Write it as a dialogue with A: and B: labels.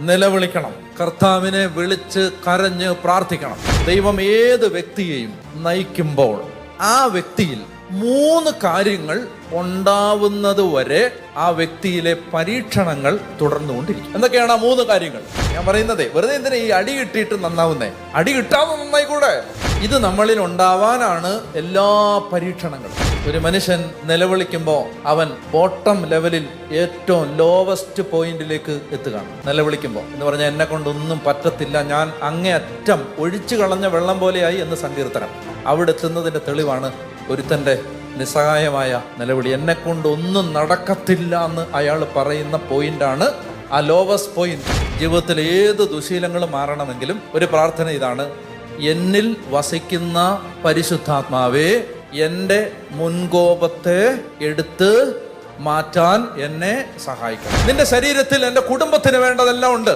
A: നിലവിളിക്കണം. കർത്താവിനെ വിളിച്ച് കരഞ്ഞ് പ്രാർത്ഥിക്കണം. ദൈവം ഏത് വ്യക്തിയെയും നയിക്കുമ്പോൾ ആ വ്യക്തിയിൽ 3 കാര്യങ്ങൾ ഉണ്ടാവുന്നത് വരെ ആ വ്യക്തിയിലെ പരീക്ഷണങ്ങൾ തുടർന്നുകൊണ്ടിരിക്കും. എന്തൊക്കെയാണ് ആ 3 കാര്യങ്ങൾ? ഞാൻ പറയുന്നത് വെറുതെ എന്തിനാ ഈ അടി കിട്ടിയിട്ട് നന്നാവുന്നേ? അടി കിട്ടാതെ നന്നായിക്കൂടെ? ഇത് നമ്മളിൽ ഉണ്ടാവാനാണ് എല്ലാ പരീക്ഷണങ്ങളും. ഒരു മനുഷ്യൻ നിലവിളിക്കുമ്പോൾ അവൻ ബോട്ടം ലെവലിൽ ഏറ്റവും ലോവസ്റ്റ് പോയിന്റിലേക്ക് എത്തുകയാണ്. നിലവിളിക്കുമ്പോൾ എന്ന് പറഞ്ഞാൽ എന്നെ കൊണ്ടൊന്നും പറ്റത്തില്ല, ഞാൻ അങ്ങേയറ്റം ഒഴിച്ചു കളഞ്ഞ വെള്ളം പോലെയായി എന്ന് സങ്കീർത്തനം. അവിടെ എത്തുന്നതിന്റെ തെളിവാണ് ഒരുത്തന്റെ നിസ്സഹായമായ നിലവിളി. എന്നെ കൊണ്ടൊന്നും നടക്കത്തില്ല എന്ന് അയാൾ പറയുന്ന പോയിന്റാണ് ആ ലോവസ്റ്റ് പോയിന്റ്. ജീവിതത്തിൽ ഏത് ദുശീലങ്ങളും മാറണമെങ്കിലും ഒരു പ്രാർത്ഥന ഇതാണ്: എന്നിൽ വസിക്കുന്ന പരിശുദ്ധാത്മാവേ, എൻ്റെ മുൻകോപത്തെ എടുത്ത് മാറ്റാൻ എന്നെ സഹായിക്കണം. നിന്റെ ശരീരത്തിൽ എൻ്റെ കുടുംബത്തിന് വേണ്ടതെല്ലാം ഉണ്ട്.